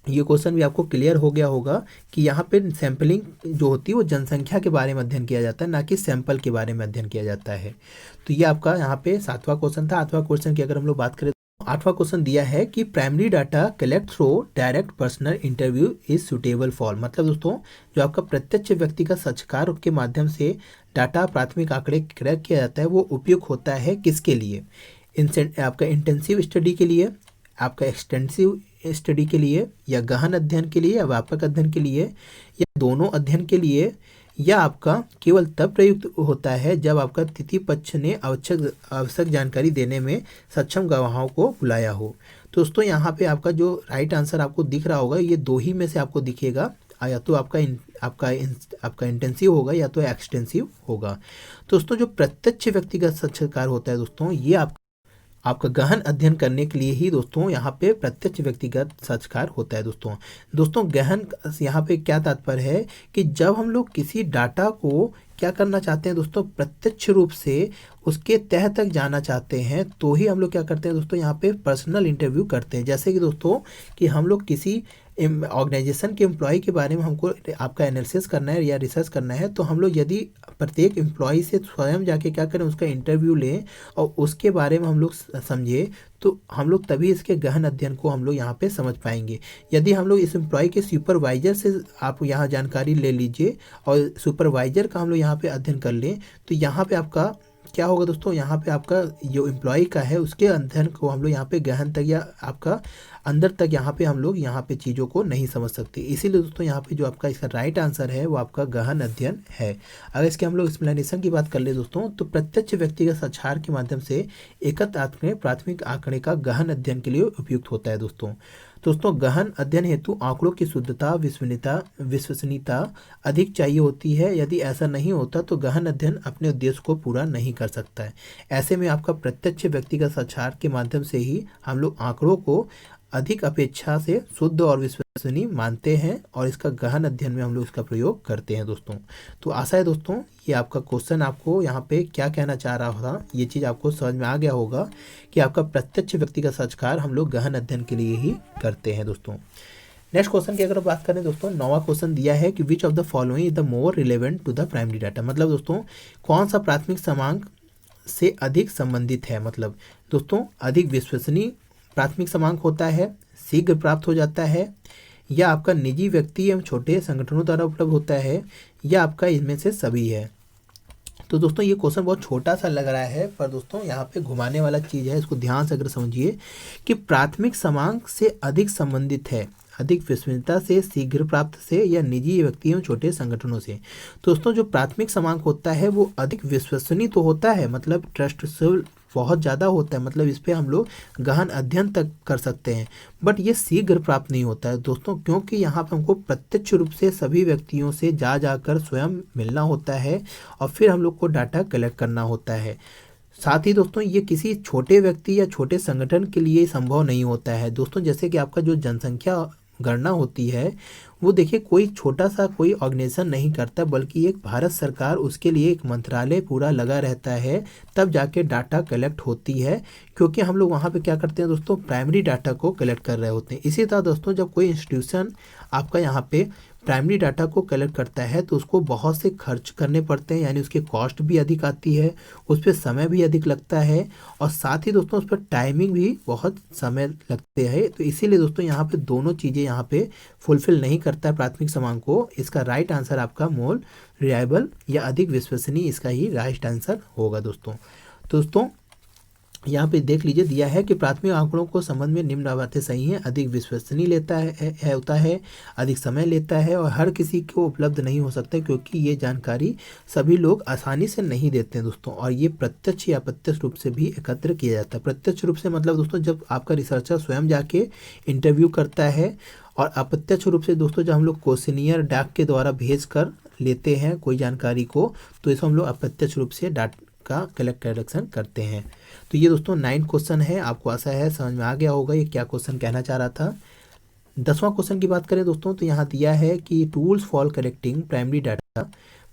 ये क्वेश्चन भी आपको क्लियर हो गया होगा कि यहाँ पे सैंपलिंग जो होती है वो जनसंख्या के बारे में अध्ययन किया जाता है, ना कि सैंपल के बारे में अध्ययन किया जाता है। तो ये आपका यहाँ पे 7वां क्वेश्चन था। 8वां क्वेश्चन की अगर हम लोग बात करें तो 8वां क्वेश्चन दिया है कि primary data collect through direct personal interview is suitable for. मतलब दोस्तों जो आपका प्रत्यक्ष व्यक्तिगत साक्षात्कार के माध्यम से डाटा प्राथमिक आंकड़े क्रय किया जाता है वो उपयुक्त होता है किसके लिए, आपका इंटेंसिव स्टडी के लिए, आपका एक्सटेंसिव स्टडी के लिए, या गहन अध्ययन के लिए, या व्यापक अध्ययन के लिए, या दोनों अध्ययन के लिए, यह आपका केवल तब प्रयुक्त होता है जब आपका तृतीय पक्ष ने आवश्यक जानकारी देने में सक्षम गवाहों को बुलाया हो। तो दोस्तों यहाँ पे आपका जो राइट आंसर आपको दिख रहा होगा, ये दो ही में से आपको दिखेगा, या तो आपका इंटेंसिव होगा या तो एक्सटेंसिव होगा। तो दोस्तों जो प्रत्यक्ष व्यक्तिगत साक्षात्कार होता है दोस्तों, ये आपका गहन अध्ययन करने के लिए ही दोस्तों यहाँ पे प्रत्यक्ष व्यक्तिगत साक्षात्कार होता है। दोस्तों गहन यहाँ पे क्या तात्पर्य है कि जब हम लोग किसी डाटा को क्या करना चाहते हैं दोस्तों, प्रत्यक्ष रूप से उसके तह तक जाना चाहते हैं, तो ही हम लोग क्या करते हैं दोस्तों, यहाँ पे पर्सनल इंटरव्यू करते हैं। जैसे कि दोस्तों कि हम लोग किसी ऑर्गेनाइजेशन के एम्प्लॉय के बारे में हमको आपका एनालिसिस करना है या रिसर्च करना है, तो हम लोग यदि प्रत्येक एम्प्लॉय से स्वयं जाके क्या करें, उसका इंटरव्यू लें और उसके बारे में हम लोग समझे, तो हम लोग तभी इसके गहन अध्ययन को हम लोग यहाँ पे समझ पाएंगे। यदि हम लोग इस एम्प्लॉय के सुपरवाइजर से आप यहाँ जानकारी ले लीजिए और सुपरवाइजर का हम लोग यहाँ पे अध्ययन कर लें, तो यहाँ पे आपका क्या होगा दोस्तों, यहाँ पे आपका जो एम्प्लॉय का है उसके अध्ययन को हम लोग यहाँ पे गहन तक या आपका अंदर तक यहाँ पे हम लोग यहाँ पे चीज़ों को नहीं समझ सकते। इसीलिए दोस्तों यहाँ पे जो आपका इसका राइट आंसर है वो आपका गहन अध्ययन है। अगर इसके हम लोग एक्सप्लेनेशन की बात कर ले दोस्तों, तो प्रत्यक्ष व्यक्तिगत साक्षात्कार के माध्यम से एकत्र आंकड़े प्राथमिक आंकड़े का गहन अध्ययन के लिए उपयुक्त होता है। दोस्तों गहन अध्ययन हेतु आंकड़ों की शुद्धता विश्वसनीयता अधिक चाहिए होती है। यदि ऐसा नहीं होता तो गहन अध्ययन अपने उद्देश्य को पूरा नहीं कर सकता है। ऐसे में आपका प्रत्यक्ष व्यक्तिगत साक्षात्कार के माध्यम से ही हम लोग आंकड़ों को अधिक अपेक्षा से शुद्ध और विश्वसनीय मानते हैं और इसका गहन अध्ययन में हम लोग इसका प्रयोग करते हैं। तो आशा है दोस्तों ये आपका क्वेश्चन आपको यहाँ पे क्या कहना चाह रहा था, ये चीज़ आपको समझ में आ गया होगा कि आपका प्रत्यक्ष व्यक्तिगत साक्षात्कार हम लोग गहन अध्ययन के लिए ही करते हैं। नेक्स्ट क्वेश्चन की अगर बात करें दोस्तों, 9वां क्वेश्चन दिया है कि which of the following is the more relevant to the primary data. मतलब दोस्तों कौन सा प्राथमिक क्रमांक से अधिक संबंधित है। मतलब दोस्तों अधिक विश्वसनीय प्राथमिक क्रमांक होता है, शीघ्र प्राप्त हो जाता है, या आपका निजी व्यक्ति एवं छोटे संगठनों द्वारा उपलब्ध होता है, या आपका इनमें से सभी है। तो दोस्तों ये क्वेश्चन बहुत छोटा सा लग रहा है, पर दोस्तों यहाँ पे घुमाने वाला चीज़ है, इसको ध्यान से अगर समझिए कि प्राथमिक क्रमांक से अधिक संबंधित है, अधिक विश्वसनीयता से, शीघ्र प्राप्त से, या निजी व्यक्तियों छोटे संगठनों से। तो दोस्तों जो प्राथमिक क्रमांक होता है वो अधिक विश्वसनीय तो होता है, मतलब ट्रस्टेबल बहुत ज़्यादा होता है, मतलब इस पर हम लोग गहन अध्ययन तक कर सकते हैं, बट ये शीघ्र प्राप्त नहीं होता है दोस्तों, क्योंकि यहाँ पर हमको प्रत्यक्ष रूप से सभी व्यक्तियों से जाकर स्वयं मिलना होता है और फिर हम लोग को डाटा कलेक्ट करना होता है। साथ ही दोस्तों ये किसी छोटे व्यक्ति या छोटे संगठन के लिए संभव नहीं होता है दोस्तों। जैसे कि आपका जो जनसंख्या गणना होती है वो देखिए कोई छोटा सा कोई ऑर्गेनाइजेशन नहीं करता, बल्कि एक भारत सरकार उसके लिए एक मंत्रालय पूरा लगा रहता है, तब जाके डाटा कलेक्ट होती है। क्योंकि हम लोग वहाँ पे क्या करते हैं दोस्तों, प्राइमरी डाटा को कलेक्ट कर रहे होते हैं। इसी तरह दोस्तों जब कोई इंस्टीट्यूशन आपका यहाँ पे प्राइमरी डाटा को कलेक्ट करता है तो उसको बहुत से खर्च करने पड़ते हैं, यानी उसकी कॉस्ट भी अधिक आती है, उस पर समय भी अधिक लगता है, और साथ ही दोस्तों उस पर टाइमिंग भी बहुत समय लगते हैं। तो इसीलिए दोस्तों यहाँ पे दोनों चीज़ें यहाँ पे फुलफिल नहीं करता है प्राथमिक क्रमांक को। इसका राइट आंसर आपका मोर रिलायबल या अधिक विश्वसनीय इसका ही राइट आंसर होगा। दोस्तों यहाँ पे देख लीजिए दिया है कि प्राथमिक आंकड़ों को संबंध में निम्न बातें सही हैं। अधिक विश्वसनीय होता है, अधिक समय लेता है और हर किसी को उपलब्ध नहीं हो सकता, क्योंकि ये जानकारी सभी लोग आसानी से नहीं देते हैं दोस्तों, और ये प्रत्यक्ष या अप्रत्यक्ष रूप से भी एकत्र किया जाता है। प्रत्यक्ष रूप से मतलब दोस्तों जब आपका रिसर्चर स्वयं जाके इंटरव्यू करता है, और अप्रत्यक्ष रूप से दोस्तों जब हम लोग क्वेश्चनियर डाक के द्वारा भेज कर लेते हैं कोई जानकारी को, तो इसको हम लोग अप्रत्यक्ष रूप से डाटा का कलेक्शन करते हैं। तो ये दोस्तों 9 क्वेश्चन है, आपको आशा है समझ में आ गया होगा ये क्या क्वेश्चन कहना चाह रहा था। 10वां क्वेश्चन की बात करें दोस्तों, तो यहाँ दिया है कि tools for collecting primary data,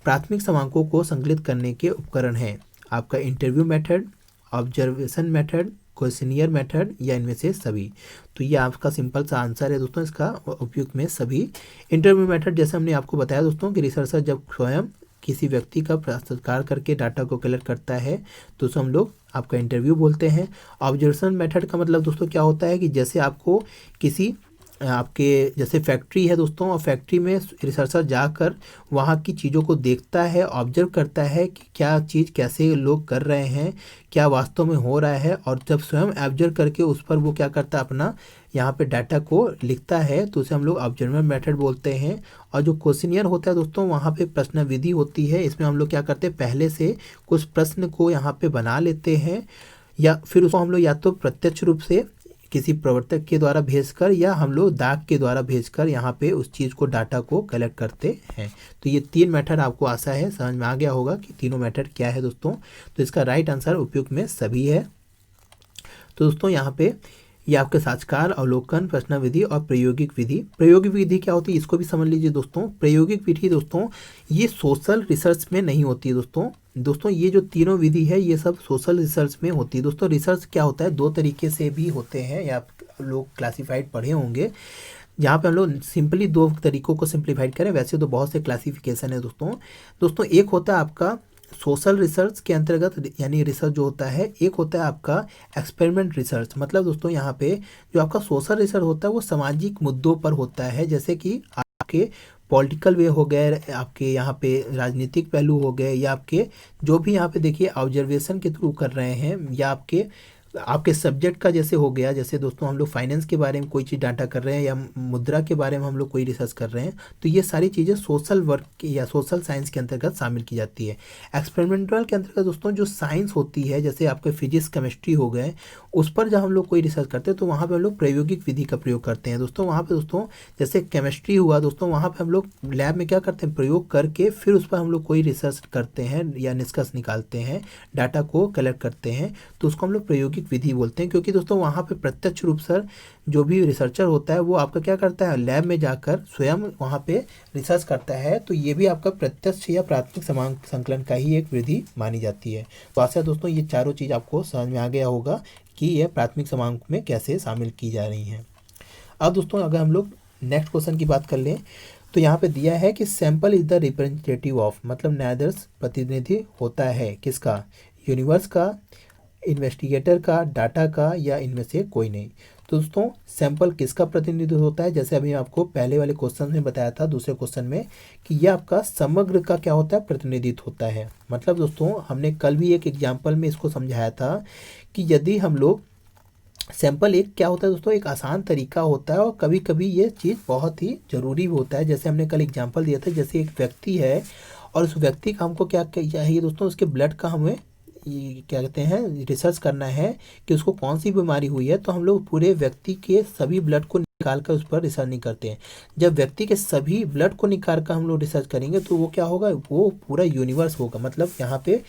प्राथमिक क्रमांकों को संकलित करने के उपकरण हैं। आपका interview method, observation method, questionnaire method, या इनमें से सभी। तो ये आपका सिंपल सा आंसर है दोस्तों इसका, उपयुक्त में सभी। इंटरव्यू मेथड जैसे हमने आपको बताया दोस्तों कि रिसर्चर जब स्वयं किसी व्यक्ति का साक्षात्कार करके डाटा को कलेक्ट करता है तो उसे हम लोग आपका इंटरव्यू बोलते हैं। ऑब्जर्वेशन मेथड का मतलब दोस्तों क्या होता है कि जैसे आपको किसी आपके जैसे फैक्ट्री है दोस्तों, और फैक्ट्री में रिसर्चर जाकर वहाँ की चीज़ों को देखता है, ऑब्जर्व करता है कि क्या चीज़ कैसे लोग कर रहे हैं, क्या वास्तव में हो रहा है, और जब स्वयं ऑब्जर्व करके उस पर वो क्या करता है, अपना यहाँ पे डाटा को लिखता है, तो उसे हम लोग ऑब्जर्वर मेथड बोलते हैं। और जो क्वेश्चनियर होता है दोस्तों, वहाँ पे प्रश्न विधि होती है, इसमें हम लोग क्या करते हैं, पहले से कुछ प्रश्न को यहाँ पे बना लेते हैं, या फिर उसको हम लोग या तो प्रत्यक्ष रूप से किसी प्रवर्तक के द्वारा भेजकर, या हम लोग डाक के द्वारा भेजकर यहाँ पे उस चीज़ को, डाटा को कलेक्ट करते हैं। तो ये 3 मेथड आपको आशा है समझ में आ गया होगा कि तीनों मेथड क्या है दोस्तों। तो इसका राइट आंसर उपयुक्त में सभी है। तो दोस्तों यहाँ पे ये आपके साक्षात्कार, अवलोकन, प्रश्न विधि और प्रायोगिक विधि। प्रायोगिक विधि क्या होती है इसको भी समझ लीजिए दोस्तों। प्रायोगिक विधि दोस्तों ये सोशल रिसर्च में नहीं होती है दोस्तों ये जो तीनों विधि है ये सब सोशल रिसर्च में होती है दोस्तों। रिसर्च क्या होता है, 2 तरीके से भी होते हैं, या आप लोग क्लासिफाइड पढ़े होंगे, जहाँ पे हम लोग सिंपली 2 तरीकों को सिंप्लीफाइड करें। वैसे तो बहुत से क्लासिफिकेशन है दोस्तों एक होता है आपका सोशल रिसर्च के अंतर्गत, यानी रिसर्च जो होता है, एक होता है आपका एक्सपेरिमेंट रिसर्च। मतलब दोस्तों यहाँ पे जो आपका सोशल रिसर्च होता है वो सामाजिक मुद्दों पर होता है, जैसे कि आपके पॉलिटिकल वे हो गए, आपके यहाँ पे राजनीतिक पहलू हो गए, या आपके जो भी यहाँ पे देखिए ऑब्जर्वेशन के थ्रू कर रहे हैं, या आपके सब्जेक्ट का जैसे हो गया, जैसे दोस्तों हम लोग फाइनेंस के बारे में कोई चीज़ डाटा कर रहे हैं, या मुद्रा के बारे में हम लोग कोई रिसर्च कर रहे हैं, तो ये सारी चीज़ें सोशल वर्क या सोशल साइंस के अंतर्गत शामिल की जाती है। एक्सपेरिमेंटल के अंतर्गत दोस्तों जो साइंस होती है, जैसे आपके फिजिक्स केमिस्ट्री हो गए, उस पर जब हम लोग कोई रिसर्च करते हैं तो वहाँ पर हम लोग प्रायोगिक विधि का प्रयोग करते हैं दोस्तों। वहाँ पर दोस्तों जैसे केमिस्ट्री हुआ दोस्तों, वहाँ पर हम लोग लैब में क्या करते हैं, प्रयोग करके फिर उस पर हम लोग कोई रिसर्च करते हैं या निष्कर्ष निकालते हैं, डाटा को कलेक्ट करते हैं, तो उसको हम लोग प्रायोगिक विधि बोलते हैं। क्योंकि दोस्तों वहाँ पे प्रत्यक्ष रूप से जो भी रिसर्चर होता है वो आपका क्या करता है, लैब में जाकर स्वयं वहाँ पे रिसर्च करता है, तो ये भी आपका प्रत्यक्ष या प्राथमिक संकलन का ही एक विधि मानी जाती है। तो आशा दोस्तों ये चारों चीज़ आपको समझ में आ गया होगा कि यह प्राथमिक समांक में कैसे शामिल की जा रही हैं। अब दोस्तों अगर हम लोग नेक्स्ट क्वेश्चन की बात कर लें, तो यहाँ पे दिया है कि sample is the representative of, मतलब न्यायाधीश प्रतिनिधि होता है किसका, यूनिवर्स का, इन्वेस्टिगेटर का, डाटा का, या इनमें से कोई नहीं। तो दोस्तों सैंपल किसका प्रतिनिधित्व होता है, जैसे अभी आपको पहले वाले क्वेश्चन में बताया था, दूसरे क्वेश्चन में, कि यह आपका समग्र का क्या होता है, प्रतिनिधित्व होता है। मतलब दोस्तों हमने कल भी एक एग्जाम्पल में इसको समझाया था कि यदि हम लोग सैंपल एक क्या होता है दोस्तों, एक आसान तरीका होता है, और कभी कभी ये चीज़ बहुत ही ज़रूरी भी होता है। जैसे हमने कल एग्जांपल दिया था, जैसे एक व्यक्ति है और उस व्यक्ति का हमको क्या चाहिए दोस्तों, उसके ब्लड का हमें ये क्या कहते हैं, रिसर्च करना है कि उसको कौन सी बीमारी हुई है। तो हम लोग पूरे व्यक्ति के सभी ब्लड को निकाल कर उस पर रिसर्च नहीं करते हैं। जब व्यक्ति के सभी ब्लड को निकाल कर हम लोग रिसर्च करेंगे तो वो क्या होगा, वो पूरा यूनिवर्स होगा। मतलब यहाँ पे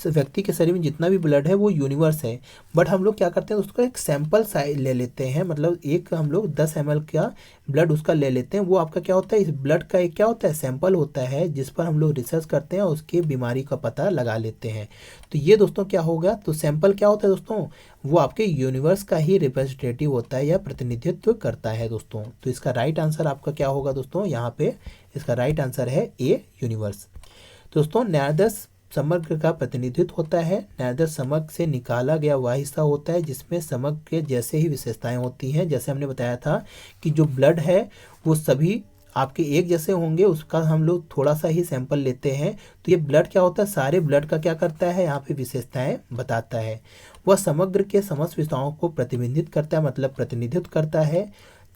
व्यक्ति के शरीर में जितना भी ब्लड है वो यूनिवर्स है। बट हम लोग क्या करते हैं, उसका एक सैंपल साइज ले लेते हैं, मतलब एक हम लोग 10 ml का ब्लड उसका ले लेते हैं। वो आपका क्या होता है, इस ब्लड का एक क्या होता है, सैंपल होता है, जिस पर हम लोग रिसर्च करते हैं और उसके बीमारी का पता लगा लेते हैं। तो ये दोस्तों क्या होगा, तो सैंपल क्या होता है दोस्तों, वो आपके यूनिवर्स का ही रिप्रेजेंटेटिव होता है या प्रतिनिधित्व करता है दोस्तों। तो इसका राइट आंसर आपका क्या होगा दोस्तों, यहाँ पे इसका राइट आंसर है ए, यूनिवर्स। दोस्तों न्यायाधीश समग्र का प्रतिनिधित्व होता है। न्यायाधीश समग्र से निकाला गया वह हिस्सा होता है जिसमें समग्र के जैसे ही विशेषताएं होती हैं। जैसे हमने बताया था कि जो ब्लड है वो सभी आपके एक जैसे होंगे, उसका हम लोग थोड़ा सा ही सैंपल लेते हैं। तो ये ब्लड क्या होता है, सारे ब्लड का क्या करता है, यहाँ पे विशेषताएं बताता है। वह समग्र के समस्त विशेषताओं को प्रतिबिंबित करता है, मतलब प्रतिनिधित्व करता है।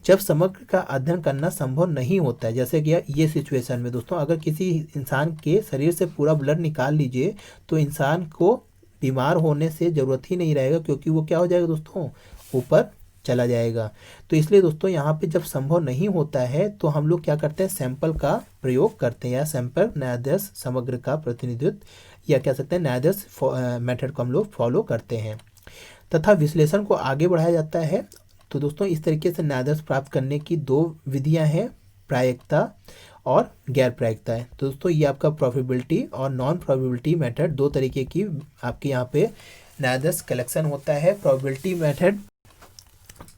जब समग्र का अध्ययन करना संभव नहीं होता है, जैसे कि ये सिचुएशन में दोस्तों अगर किसी इंसान के शरीर से पूरा ब्लड निकाल लीजिए तो इंसान को बीमार होने से ज़रूरत ही नहीं रहेगा, क्योंकि वो क्या हो जाएगा दोस्तों, ऊपर चला जाएगा। तो इसलिए दोस्तों यहाँ पे जब संभव नहीं होता है तो हम लोग क्या करते हैं, सैंपल का प्रयोग करते हैं, या सैंपल न्यायाधीश समग्र का प्रतिनिधित्व या कह सकते हैं न्यायाधीश मेथड को हम लोग फॉलो करते हैं तथा विश्लेषण को आगे बढ़ाया जाता है। तो दोस्तों इस तरीके से न्यायाधीश प्राप्त करने की 2 विधियां हैं, प्रायिकता और गैर प्रायिकता है। तो दोस्तों ये आपका प्रोबेबिलिटी और नॉन प्रोबेबिलिटी मेथड 2 तरीके की आपके यहाँ पे न्यायाधीश कलेक्शन होता है। प्रोबेबिलिटी मेथड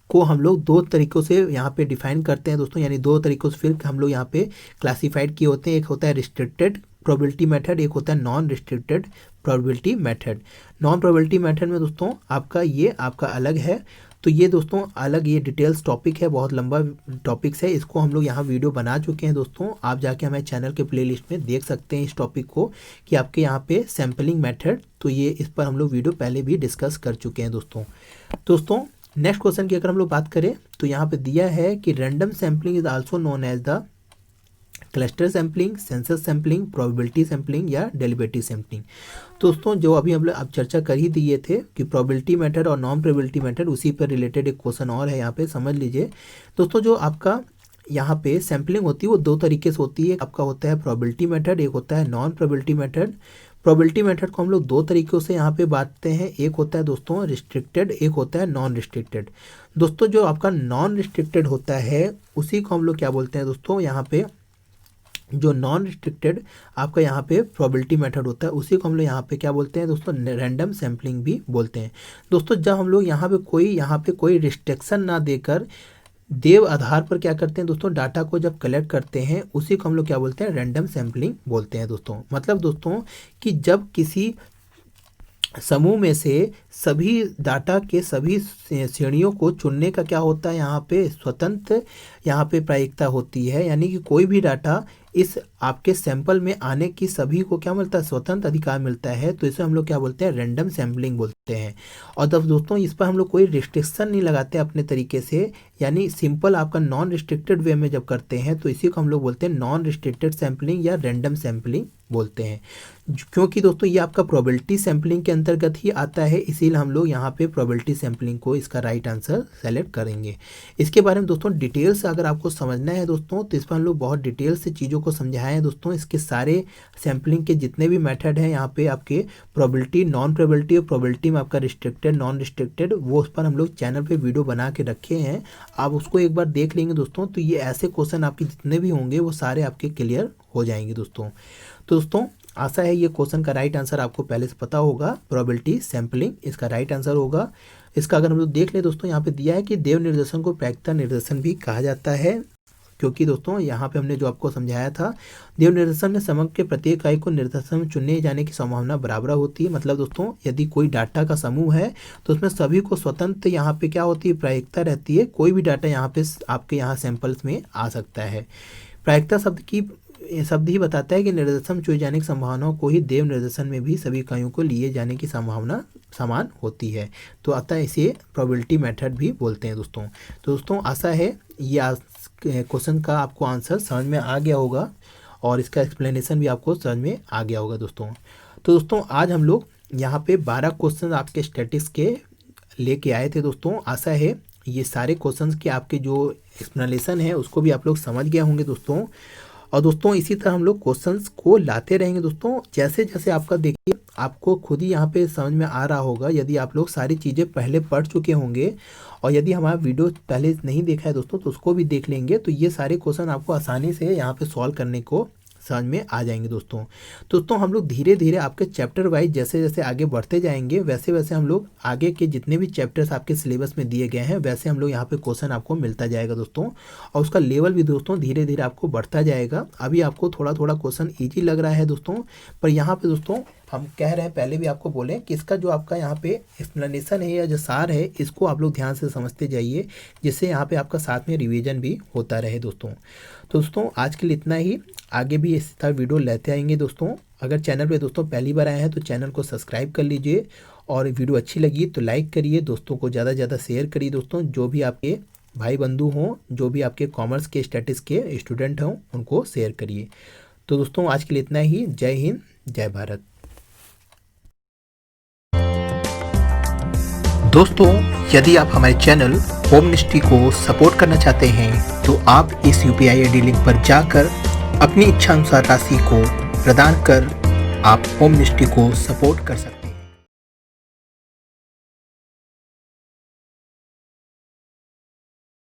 को हम लोग 2 तरीकों से यहाँ पे डिफाइन करते हैं दोस्तों, यानी 2 तरीकों से फिर हम लोग यहाँ पे क्लासीफाइड किए होते हैं। एक होता है रिस्ट्रिक्टेड प्रोबेबिलिटी मेथड, एक होता है non restricted probability method. Non probability method में दोस्तों आपका ये आपका अलग है, तो ये दोस्तों अलग ये डिटेल्स टॉपिक है, बहुत लंबा टॉपिक्स है, इसको हम लोग यहाँ वीडियो बना चुके हैं दोस्तों। आप जाके हमारे चैनल के प्लेलिस्ट में देख सकते हैं इस टॉपिक को कि आपके यहाँ पे सैम्पलिंग मेथड, तो ये इस पर हम लोग वीडियो पहले भी डिस्कस कर चुके हैं दोस्तों। नेक्स्ट क्वेश्चन की अगर हम लोग बात करें तो यहाँ पे दिया है कि random sampling is also known as the cluster sampling, census sampling, probability sampling या डेलिबरेटिव सैम्पलिंग। दोस्तों जो अभी हम लोग अब चर्चा कर ही दिए थे कि प्रोबेबिलिटी मेथड और नॉन प्रोबेबिलिटी मेथड, उसी पर रिलेटेड एक क्वेश्चन और है यहाँ पे, समझ लीजिए दोस्तों। जो आपका यहाँ पे सैम्पलिंग होती है वो दो तरीके से होती है, आपका होता है प्रोबेबिलिटी मेथड, एक होता है non probability method. Probability method को हम लोग दो तरीक़ों से यहाँ पे बांटते हैं, एक होता है दोस्तों रिस्ट्रिक्टेड, एक होता है नॉन रिस्ट्रिक्टेड। दोस्तों जो आपका नॉन रिस्ट्रिक्टेड होता है उसी को हम लोग क्या बोलते हैं दोस्तों, यहाँ पे जो नॉन रिस्ट्रिक्टेड आपका यहाँ पे प्रोबेबिलिटी मेथड होता है उसी को हम लोग यहाँ पे क्या बोलते हैं दोस्तों, रैंडम सैम्पलिंग भी बोलते हैं दोस्तों। जब हम लोग यहाँ पे कोई रिस्ट्रिक्शन ना देकर देव आधार पर क्या करते हैं दोस्तों, डाटा को जब कलेक्ट करते हैं उसी को हम लोग क्या बोलते हैं, रैंडम सैम्पलिंग बोलते हैं दोस्तों। मतलब दोस्तों कि जब किसी समूह में से सभी डाटा के सभी श्रेणियों को चुनने का क्या होता है, यहाँ पे स्वतंत्र यहाँ पे प्रायिकता होती है, यानी कि कोई भी डाटा इस आपके सैंपल में आने की सभी को क्या मिलता है, स्वतंत्र अधिकार मिलता है। तो इसे हम लोग क्या बोलते हैं, रैंडम सैम्पलिंग बोलते हैं। और तब दोस्तों इस पर हम लोग कोई रिस्ट्रिक्शन नहीं लगाते अपने तरीके से, यानी सिंपल आपका नॉन रिस्ट्रिक्टेड वे में जब करते हैं तो इसी को हम लोग बोलते हैं नॉन रिस्ट्रिक्टेड सैम्पलिंग या रैंडम सैम्पलिंग बोलते हैं। क्योंकि दोस्तों ये आपका प्रोबेबिलिटी सैम्पलिंग के अंतर्गत ही आता है, इसीलिए हम लोग यहाँ पे प्रोबेबिलिटी सैम्पलिंग को इसका राइट आंसर सेलेक्ट करेंगे। इसके बारे में दोस्तों डिटेल से अगर आपको समझना है दोस्तों तो इस पर हम लोग बहुत डिटेल से चीज़ों को समझाए हैं दोस्तों। इसके सारे सैम्पलिंग के जितने भी मेथड हैं यहाँ पे आपके प्रोबेबिलिटी, नॉन प्रोबेबिलिटी और प्रोबेबिलिटी में आपका रिस्ट्रिक्टेड, नॉन रिस्ट्रिक्टेड, वो उस पर हम लोग चैनल पे वीडियो बना के रखे हैं, आप उसको एक बार देख लेंगे दोस्तों। तो ये ऐसे क्वेश्चन आपके जितने भी होंगे वो सारे आपके क्लियर हो जाएंगे दोस्तों। तो दोस्तों आशा है ये क्वेश्चन का राइट आंसर आपको पहले से पता होगा, प्रोबेबिलिटी सैम्पलिंग इसका राइट आंसर होगा। इसका अगर हम लोग देख लें दोस्तों, यहाँ पे दिया है कि देव निर्देशन को प्रायिकता निर्देशन भी कहा जाता है, क्योंकि दोस्तों यहाँ पे हमने जो आपको समझाया था, देव निर्देशन में समग्र के प्रत्येक इकाई को निर्देशन में चुने जाने की संभावना बराबर होती है। मतलब दोस्तों यदि कोई डाटा का समूह है तो उसमें सभी को स्वतंत्र यहाँ पे क्या होती है, प्रायिकता रहती है, कोई भी डाटा यहाँ पे आपके यहाँ सैंपल्स में आ सकता है। प्रायिकता शब्द ही बताता है कि निर्देशन में चुने जाने की संभावनाओं को ही देव निर्देशन में भी सभी इकाइयों को लिए जाने की संभावना समान होती है। तो अतः इसे प्रोबेबिलिटी मेथड भी बोलते हैं दोस्तों। तो दोस्तों आशा है ये क्वेश्चन का आपको आंसर समझ में आ गया होगा और इसका एक्सप्लेनेशन भी आपको समझ में आ गया होगा दोस्तों। तो दोस्तों आज हम लोग यहाँ पे 12 क्वेश्चन आपके स्टैटिस्टिक्स के लेके आए थे दोस्तों। आशा है ये सारे क्वेश्चंस के आपके जो एक्सप्लेनेशन है उसको भी आप लोग समझ गए होंगे दोस्तों। और दोस्तों इसी तरह हम लोग क्वेश्चंस को लाते रहेंगे दोस्तों, जैसे जैसे आपका देखिए आपको खुद ही यहाँ पे समझ में आ रहा होगा। यदि आप लोग सारी चीज़ें पहले पढ़ चुके होंगे और यदि हमारा वीडियो पहले नहीं देखा है दोस्तों तो उसको भी देख लेंगे, तो ये सारे क्वेश्चन आपको आसानी से यहाँ पे सॉल्व करने को समझ में आ जाएंगे दोस्तों हम लोग धीरे धीरे आपके चैप्टर वाइज जैसे जैसे आगे बढ़ते जाएंगे वैसे वैसे हम लोग आगे के जितने भी चैप्टर्स आपके सिलेबस में दिए गए हैं वैसे हम लोग यहाँ पे क्वेश्चन आपको मिलता जाएगा दोस्तों, और उसका लेवल भी दोस्तों धीरे धीरे आपको बढ़ता जाएगा। अभी आपको थोड़ा थोड़ा क्वेश्चन ईजी लग रहा है दोस्तों, पर यहाँ पे दोस्तों हम कह रहे हैं, पहले भी आपको बोले कि इसका जो आपका यहाँ पे एक्सप्लेनेशन है या जो सार है इसको आप लोग ध्यान से समझते जाइए, जिससे यहाँ पे आपका साथ में रिवीजन भी होता रहे दोस्तों। तो दोस्तों आज के लिए इतना ही, आगे भी इस तरह वीडियो लेते आएंगे दोस्तों। अगर चैनल पे दोस्तों पहली बार आए हैं तो चैनल को सब्सक्राइब कर लीजिए, और वीडियो अच्छी लगी तो लाइक करिए, दोस्तों को ज़्यादा से ज़्यादा शेयर करिए दोस्तों। जो भी आपके भाई बंधु हों, जो भी आपके कॉमर्स के स्टैटिस्टिक्स के स्टूडेंट हों, उनको शेयर करिए। तो दोस्तों आज के लिए इतना ही। जय हिंद, जय भारत। दोस्तों यदि आप हमारे चैनल होमनिस्ट्री को सपोर्ट करना चाहते हैं तो आप इस UPI ID लिंक पर जाकर अपनी इच्छा अनुसार राशि को प्रदान कर आप होमनिस्ट्री को सपोर्ट कर सकते हैं।